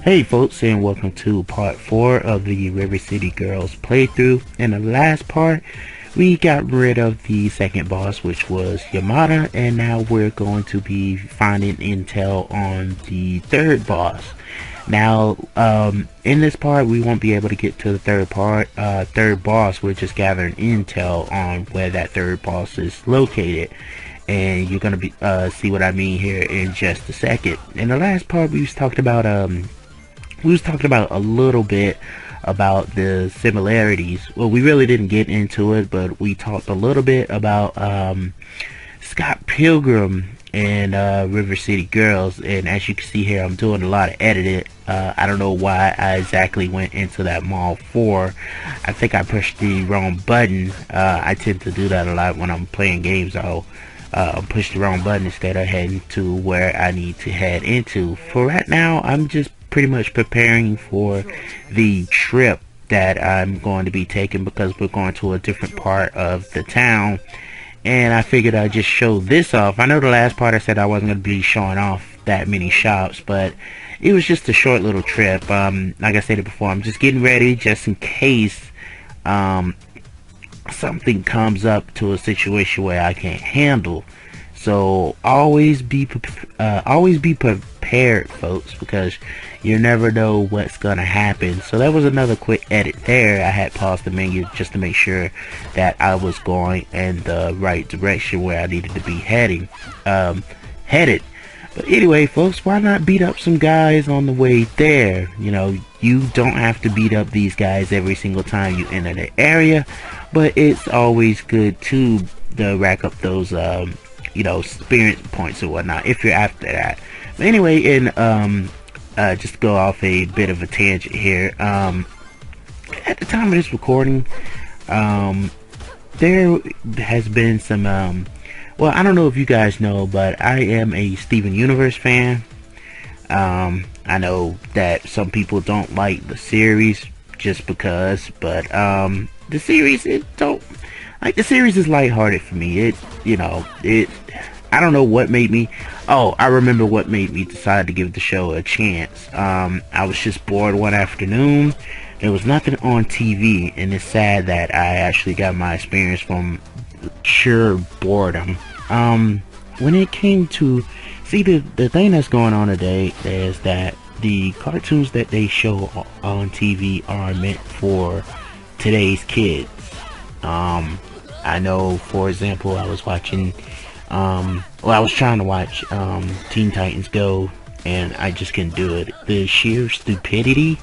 Hey folks, and welcome to part 4 of the River City Girls playthrough. In the last part, we got rid of the second boss, which was Yamada, and now we're going to be finding intel on the third boss. Now, in this part, we won't be able to get to the third boss. We're just gathering intel on where that third boss is located. And you're gonna be see what I mean here in just a second. In the last part, we was talking about a little bit about the similarities. Well, we really didn't get into it, but we talked a little bit about Scott Pilgrim and River City Girls. And as you can see here, I'm doing a lot of editing. I don't know why I exactly went into that Mall 4. I think I pushed the wrong button. I tend to do that a lot when I'm playing games. I'll push the wrong button instead of heading to where I need to head into. For right now, I'm just pretty much preparing for the trip that I'm going to be taking, because we're going to a different part of the town, and I figured I'd just show this off. I know the last part I said I wasn't going to be showing off that many shops, but it was just a short little trip. Like I said before, I'm just getting ready just in case something comes up to a situation where I can't handle. So always be prepared, folks, because you never know what's gonna happen. So that was another quick edit there. I had paused the menu just to make sure that I was going in the right direction where I needed to be headed. But anyway, folks, why not beat up some guys on the way there? You know, you don't have to beat up these guys every single time you enter the area, but it's always good to rack up those experience points or whatnot if you're after that. But anyway, and just to go off a bit of a tangent here, at the time of this recording, there has been some well, I don't know if you guys know, but I am a Steven Universe fan. I know that some people don't like the series just because, but the series, the series is lighthearted for me. I don't know what made me. Oh, I remember what made me decide to give the show a chance. I was just bored one afternoon. There was nothing on TV, and it's sad that I actually got my experience from sheer boredom. When it came to the thing that's going on today is that the cartoons that they show on TV are meant for today's kids. I know, for example, I was watching I was trying to watch Teen Titans Go, and I just couldn't do it. The sheer stupidity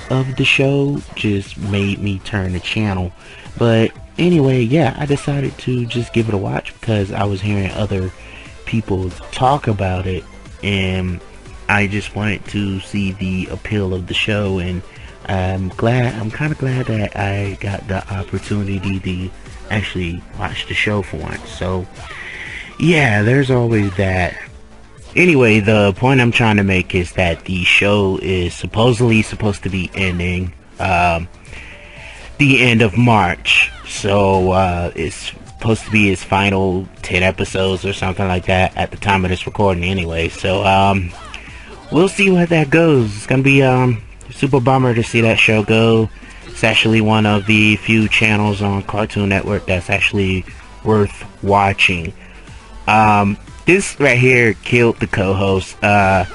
of the show just made me turn the channel. But anyway, yeah, I decided to just give it a watch because I was hearing other people talk about it, and I just wanted to see the appeal of the show, and I'm kind of glad that I got the opportunity to actually watch the show for once. So yeah, there's always that. Anyway, the point I'm trying to make is that the show is supposedly supposed to be ending the end of March. So it's supposed to be its final 10 episodes or something like that at the time of this recording anyway. So we'll see where that goes. It's gonna be super bummer to see that show go. It's actually one of the few channels on Cartoon Network that's actually worth watching. This right here killed the co-host. Not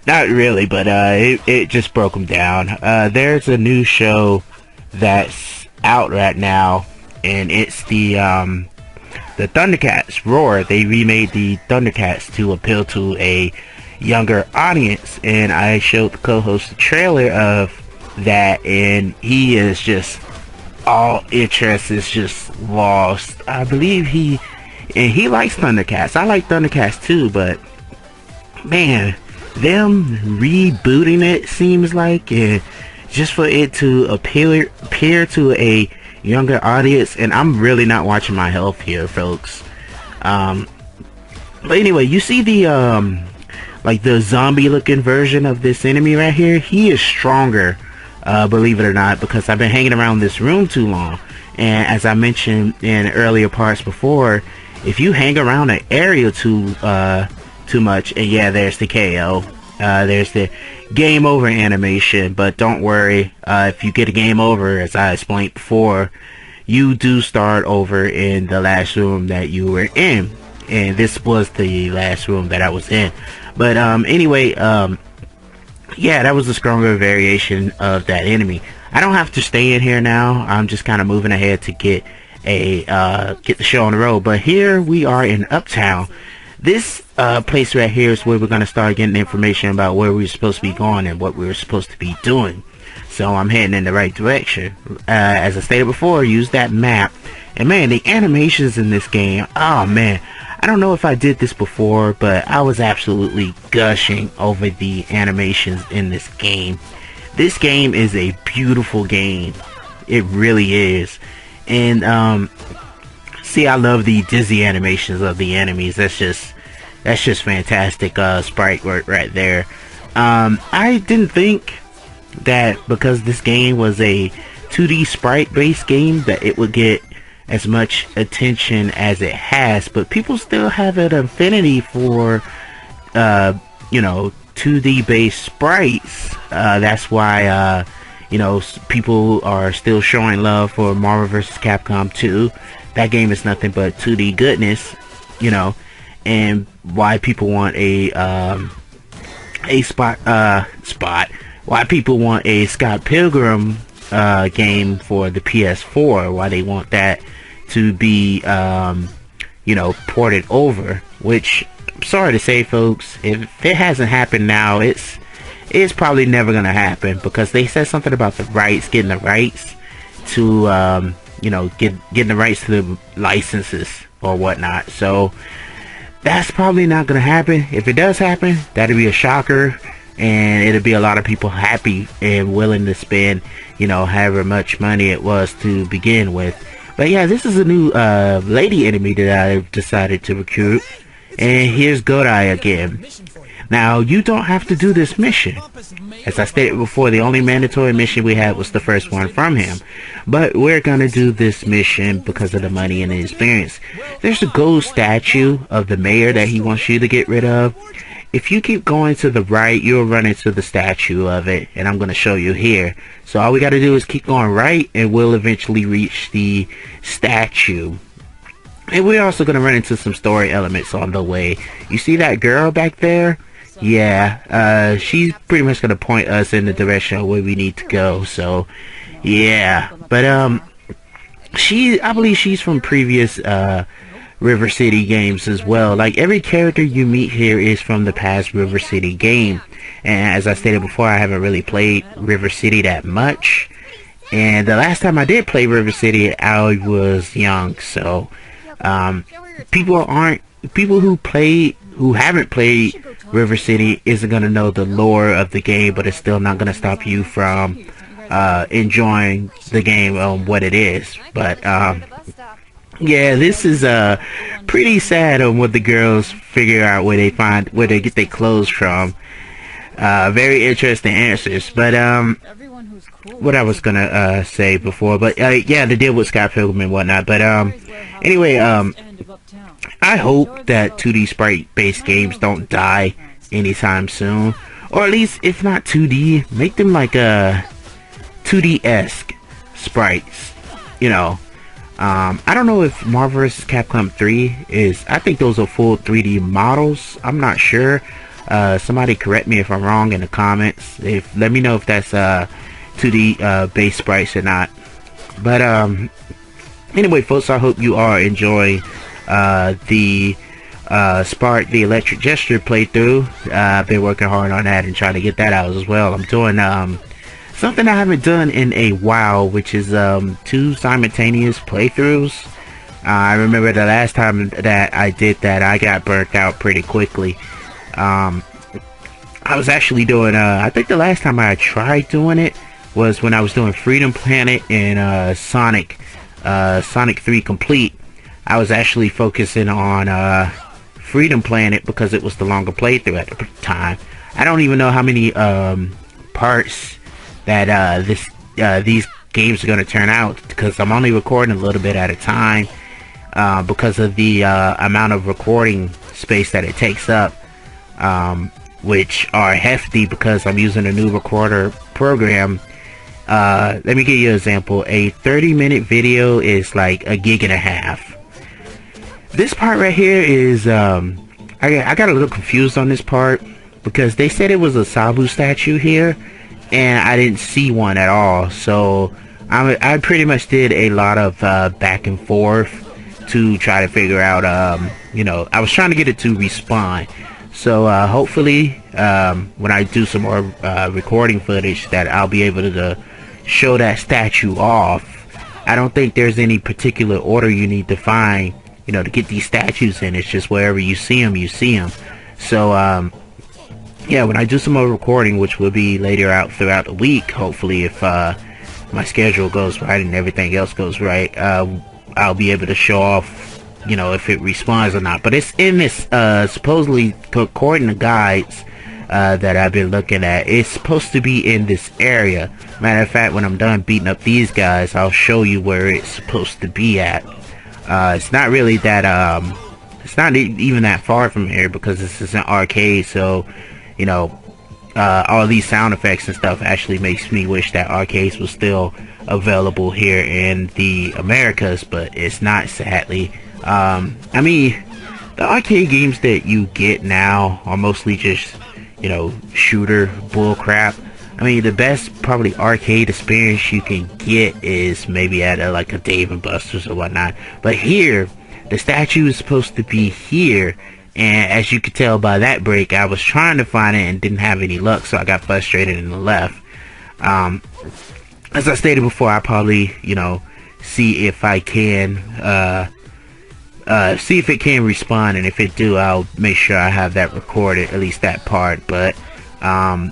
really, but it just broke him down. There's a new show that's out right now, and it's the Thundercats Roar. They remade the Thundercats to appeal to a younger audience, and I showed the co-host the trailer of that, and he is just all interest is just lost. I believe he likes Thundercats. I like Thundercats too, but man, them rebooting it seems like, and just for it to appear to a younger audience, and I'm really not watching my health here, folks. But anyway, you see the the zombie looking version of this enemy right here. He is stronger, believe it or not, because I've been hanging around this room too long. And as I mentioned in earlier parts before, if you hang around an area too much, and yeah, there's the KO. There's the game over animation, but don't worry, if you get a game over, as I explained before, you do start over in the last room that you were in, and this was the last room that I was in. But anyway, yeah, that was a stronger variation of that enemy. I don't have to stay in here now. I'm just kind of moving ahead to get the show on the road. But here we are in Uptown. This place right here is where we're going to start getting information about where we're supposed to be going and what we're supposed to be doing. So I'm heading in the right direction. As I stated before, use that map. And man, the animations in this game, oh man, I don't know if I did this before, but I was absolutely gushing over the animations in this game. This game is a beautiful game. It really is. And see, I love the dizzy animations of the enemies. That's just fantastic sprite work right there. I didn't think that because this game was a 2D sprite based game that it would get as much attention as it has, but people still have an affinity for 2D based sprites. That's why people are still showing love for Marvel vs. Capcom 2. That game is nothing but 2D goodness, and why people want why people want a Scott Pilgrim game for the PS4, why they want that to be ported over, which I'm sorry to say, folks, if it hasn't happened now, it's probably never gonna happen, because they said something about the rights, getting the rights to getting the rights to the licenses or whatnot. So that's probably not gonna happen. If it does happen, that'd be a shocker, and it'll be a lot of people happy and willing to spend however much money it was to begin with. But yeah, this is a new lady enemy that I've decided to recruit, and here's Godai again. Now, you don't have to do this mission. As I stated before, the only mandatory mission we had was the first one from him. But we're gonna do this mission because of the money and the experience. There's a gold statue of the mayor that he wants you to get rid of. If you keep going to the right, you'll run into the statue of it, and I'm gonna show you here. So all we gotta do is keep going right, and we'll eventually reach the statue. And we're also gonna run into some story elements on the way. You see that girl back there? Yeah, she's pretty much gonna point us in the direction of where we need to go. So, yeah, but I believe she's from previous River City games as well. Like, every character you meet here is from the past River City game. And as I stated before, I haven't really played River City that much. And the last time I did play River City, I was young. So, people who haven't played River City isn't gonna know the lore of the game, but it's still not gonna stop you from enjoying the game on what it is. But yeah, this is pretty sad on what the girls figure out where they get their clothes from. Very interesting answers. But what I was gonna say before, but yeah, the deal with Scott Pilgrim and whatnot. But anyway, I hope that 2D sprite-based games don't die anytime soon, or at least if not 2D, make them like a 2D-esque sprites. I don't know if Marvel vs. Capcom 3 is. I think those are full 3D models. I'm not sure. Somebody correct me if I'm wrong in the comments. Let me know if that's 2D based sprites or not. But anyway, folks, I hope you are enjoying the Spark the Electric Gesture playthrough. I've been working hard on that and trying to get that out as well. I'm doing something I haven't done in a while, which is 2 simultaneous playthroughs. I remember the last time that I did that, I got burnt out pretty quickly. I was actually doing I think the last time I tried doing it was when I was doing Freedom Planet and Sonic 3 Complete. I was actually focusing on Freedom Planet because it was the longer playthrough at the time. I don't even know how many parts that these games are going to turn out, because I'm only recording a little bit at a time because of the amount of recording space that it takes up. which are hefty because I'm using a new recorder program. Let me give you an example. A 30-minute video is like a gig and a half. This part right here is, I got a little confused on this part because they said it was a Sabu statue here, and I didn't see one at all. So I pretty much did a lot of back and forth to try to figure out, I was trying to get it to respawn. So hopefully when I do some more recording footage, that I'll be able to show that statue off. I don't think there's any particular order you need to find, to get these statues in. It's just wherever you see them, you see them. So yeah, when I do some more recording, which will be later out throughout the week, hopefully, if my schedule goes right and everything else goes right, I'll be able to show off, if it respawns or not. But it's in this, supposedly, according to guides that I've been looking at, it's supposed to be in this area. Matter of fact, when I'm done beating up these guys, I'll show you where it's supposed to be at. It's not really that, it's not even that far from here because this is an arcade, so, all these sound effects and stuff actually makes me wish that arcades was still available here in the Americas, but it's not, sadly. I mean, the arcade games that you get now are mostly just, shooter bull crap. I mean, the best probably arcade experience you can get is maybe at like a Dave & Buster's or whatnot. But here, the statue is supposed to be here, and as you could tell by that break, I was trying to find it and didn't have any luck, so I got frustrated and left. As I stated before, I probably, see if I can, see if it can respawn, and if it do, I'll make sure I have that recorded, at least that part. But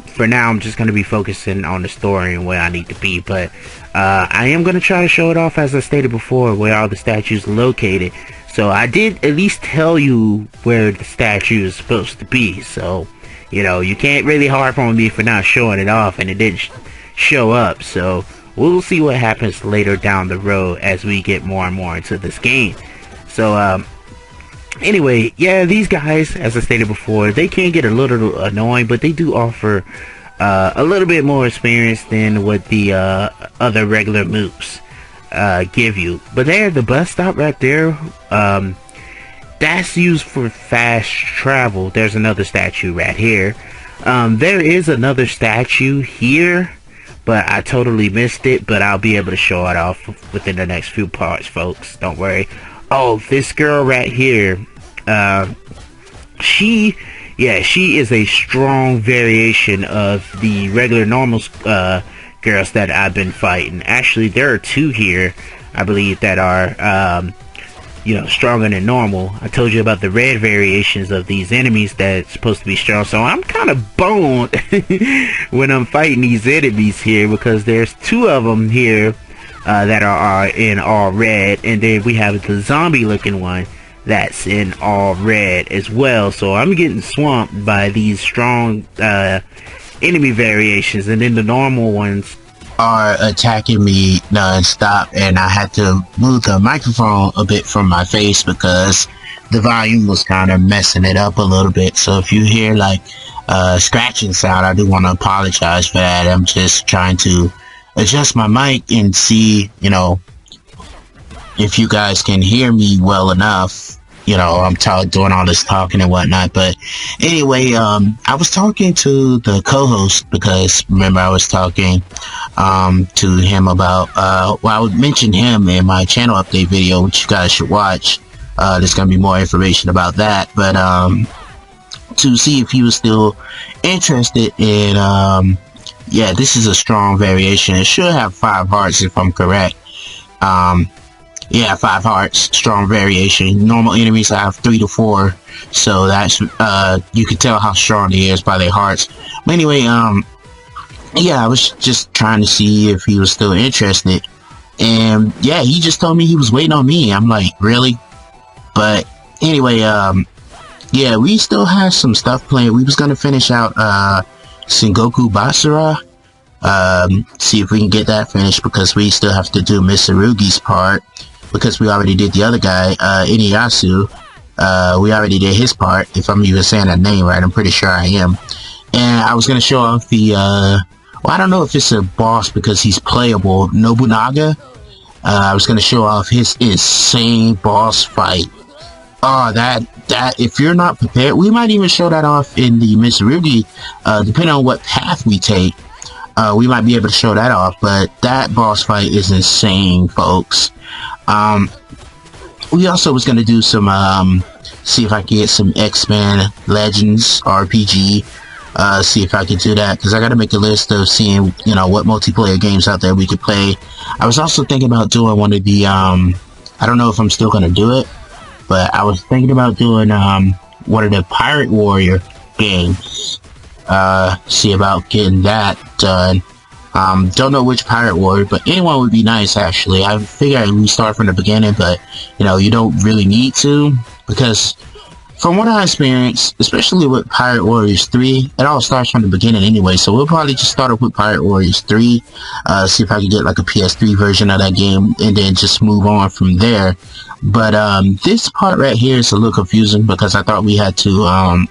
for now, I'm just going to be focusing on the story and where I need to be. But I am going to try to show it off, as I stated before, where all the statues are located. So I did at least tell you where the statue is supposed to be. So, you can't really harp on me for not showing it off, and it didn't show up. So we'll see what happens later down the road as we get more and more into this game. So anyway, yeah, these guys, as I stated before, they can get a little annoying, but they do offer a little bit more experience than what the other regular moops give you. But there, the bus stop right there, that's used for fast travel. There's another statue right here. There is another statue here, but I totally missed it. But I'll be able to show it off within the next few parts, folks. Don't worry. Oh, this girl right here, she is a strong variation of the regular normal girls that I've been fighting. Actually, there are two here, I believe, that are stronger than normal. I told you about the red variations of these enemies that's supposed to be strong, so I'm kind of boned when I'm fighting these enemies here, because there's two of them here that are in all red, and then we have the zombie looking one that's in all red as well. So I'm getting swamped by these strong enemy variations, and then the normal ones are attacking me non-stop, and I had to move the microphone a bit from my face because the volume was kind of messing it up a little bit. So if you hear like scratching sound, I do want to apologize for that. I'm just trying to adjust my mic and see, if you guys can hear me well enough. I'm doing all this talking and whatnot. But anyway, I was talking to the co-host because, remember, I was talking to him about, I would mention him in my channel update video, which you guys should watch. There's going to be more information about that. But to see if he was still interested in, yeah, this is a strong variation. It should have 5 hearts if I'm correct. Yeah, 5 hearts, strong variation. Normal enemies have 3 to 4, so that's you can tell how strong he is by their hearts. But anyway, yeah, I was just trying to see if he was still interested, and yeah, he just told me he was waiting on me. I'm like, really? But anyway, yeah, we still have some stuff playing. We was gonna finish out Sengoku Basara. See if we can get that finished, because we still have to do Mitsurugi's part, because we already did the other guy, Iniyasu. We already did his part, if I'm even saying that name right. I'm pretty sure I am. And I was going to show off the, well, I don't know if it's a boss because he's playable, Nobunaga. I was going to show off his insane boss fight. Oh, that, if you're not prepared, we might even show that off in the Mitsurugi, depending on what path we take. We might be able to show that off, but that boss fight is insane, folks. We also was going to do some, see if I can get some X-Men Legends RPG, see if I can do that, because I got to make a list of seeing, you know, what multiplayer games out there we could play. I was also thinking about doing one of the, I don't know if I'm still going to do it, but I was thinking about doing, one of the Pirate Warrior games, see about getting that done. Don't know which Pirate Warrior, but anyone would be nice, actually. I figured we start from the beginning, but, you know, you don't really need to, because from what I experienced, especially with Pirate Warriors 3, it all starts from the beginning anyway, so we'll probably just start off with Pirate Warriors 3, see if I can get like a PS3 version of that game, and then just move on from there. But, this part right here is a little confusing, because I thought we had to,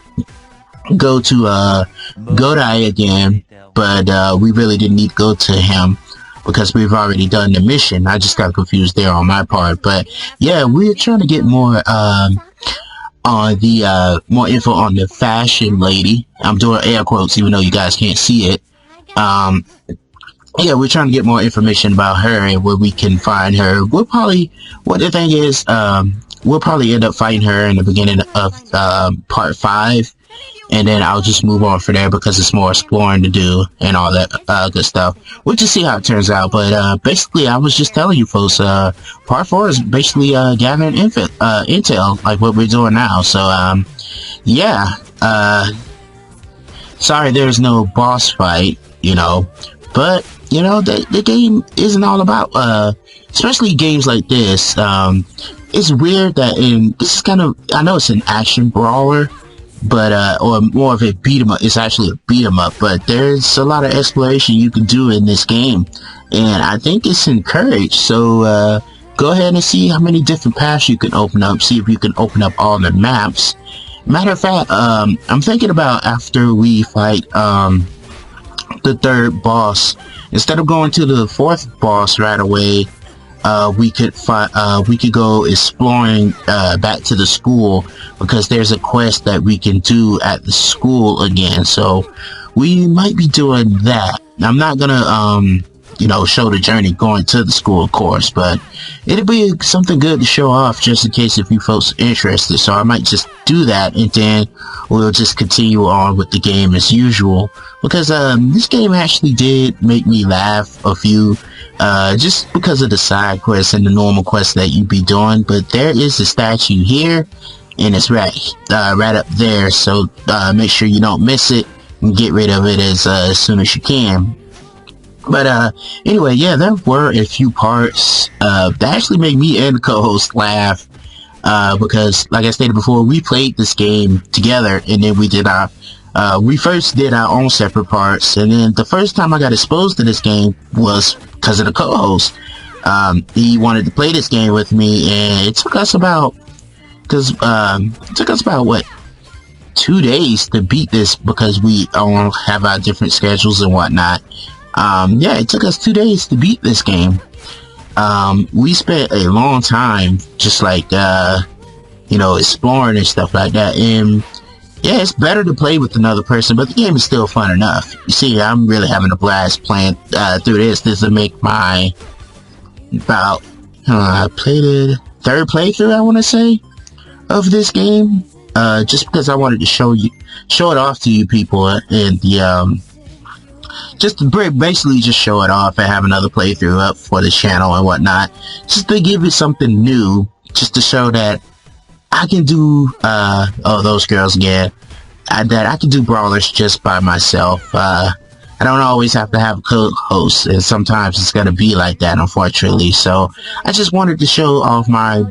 go to, Godai again, but, we really didn't need to go to him, because we've already done the mission. I just got confused there on my part, but, yeah, we're trying to get more, on the, more info on the fashion lady. I'm doing air quotes, even though you guys can't see it. Yeah, we're trying to get more information about her and where we can find her. We'll probably, what the thing is, we'll probably end up fighting her in the beginning of, part 5. And then I'll just move on from there because it's more exploring to do and all that good stuff. We'll just see how it turns out. But basically, I was just telling you folks, part 4 is basically gathering intel, like what we're doing now. So, yeah. Sorry there's no boss fight, you know. But, you know, the game isn't all about, especially games like this. It's weird that this is kind of, I know it's an action brawler, but or more of a beat 'em up. It's actually a beat 'em up, but there's a lot of exploration you can do in this game, and I think it's encouraged. So go ahead and see how many different paths you can open up. See if you can open up all the maps. Matter of fact, I'm thinking about after we fight the 3rd boss, instead of going to the 4th boss right away, we could go exploring back to the school, because there's a quest that we can do at the school again. So we might be doing that. I'm not gonna you know, show the journey going to the school, of course, but it'll be something good to show off just in case if you folks are interested. So I might just do that, and then we'll just continue on with the game as usual, because this game actually did make me laugh a few, just because of the side quests and the normal quests that you be doing. But there is a statue here, and it's right up there, so make sure you don't miss it and get rid of it as soon as you can. But anyway, yeah, there were a few parts that actually made me and the co-host laugh, because like I stated before, we played this game together, and then we did we first did our own separate parts, and then the first time I got exposed to this game was because of the co-host. He wanted to play this game with me, and it took us about, what, 2 days to beat this, because we all have our different schedules and whatnot. Yeah, it took us 2 days to beat this game. We spent a long time just like, you know, exploring and stuff like that. And yeah, it's better to play with another person, but the game is still fun enough. You see, I'm really having a blast playing through this. This will make my I played it 3rd playthrough, I want to say, of this game. Just because I wanted to show it off to you people, and the just to basically just show it off and have another playthrough up for the channel and whatnot, just to give it something new, just to show that I can do oh, those girls again, that I can do brawlers just by myself. I don't always have to have a co-host, and sometimes it's gonna be like that, unfortunately. So I just wanted to show off my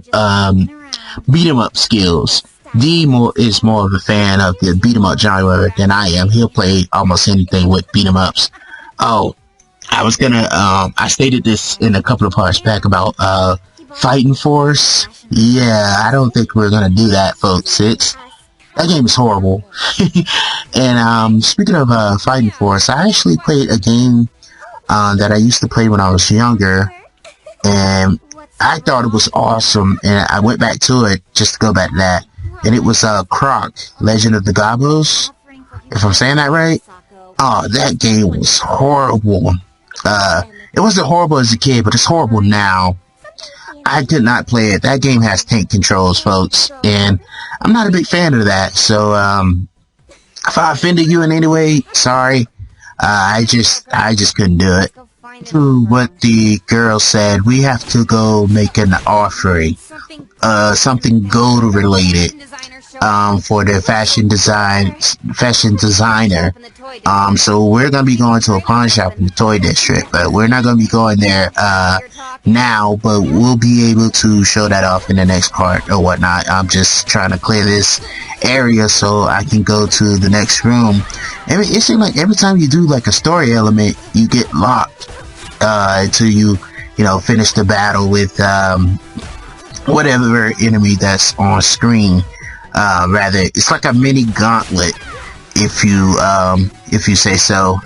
beat 'em up skills. D is more of a fan of the beat 'em up genre than I am. He'll play almost anything with beat 'em ups. Oh, I was gonna I stated this in a couple of parts back about Fighting Force. Yeah, I don't think we're gonna do that, folks. That game is horrible. And speaking of Fighting Force, I actually played a game that I used to play when I was younger, and I thought it was awesome, and I went back to it just to go back to that. And it was Croc, Legend of the Gobos, if I'm saying that right. Oh, that game was horrible. It wasn't horrible as a kid, but it's horrible now. I did not play it. That game has tank controls, folks, and I'm not a big fan of that. So, if I offended you in any way, sorry. I just couldn't do it. To what the girl said, we have to go make an offering, something gold related, for the fashion designer. So we're gonna be going to a pawn shop in the toy district, but we're not gonna be going there now, but we'll be able to show that off in the next part or whatnot. I'm just trying to clear this area so I can go to the next room. It seems like every time you do like a story element, you get locked until you finish the battle with whatever enemy that's on screen. Rather, it's like a mini gauntlet, if you say so.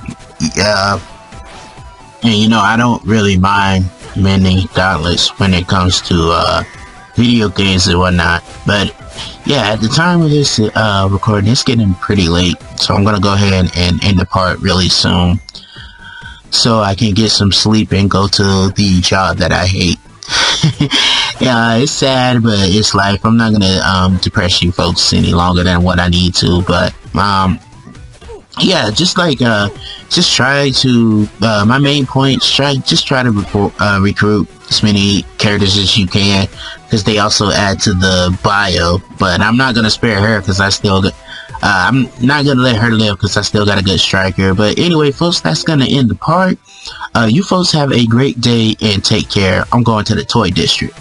And I don't really mind mini gauntlets when it comes to video games and whatnot. But yeah, at the time of this recording, it's getting pretty late, so I'm gonna go ahead and end the part really soon, so I can get some sleep and go to the job that I hate. Yeah, it's sad, but it's life. I'm not gonna depress you folks any longer than what I need to, but yeah, just try to my main point, try to recruit as many characters as you can, because they also add to the bio. But I'm not gonna spare her because I'm not gonna let her live because I still got a good striker. But anyway, folks, that's gonna end the part. You folks have a great day and take care. I'm going to the toy district.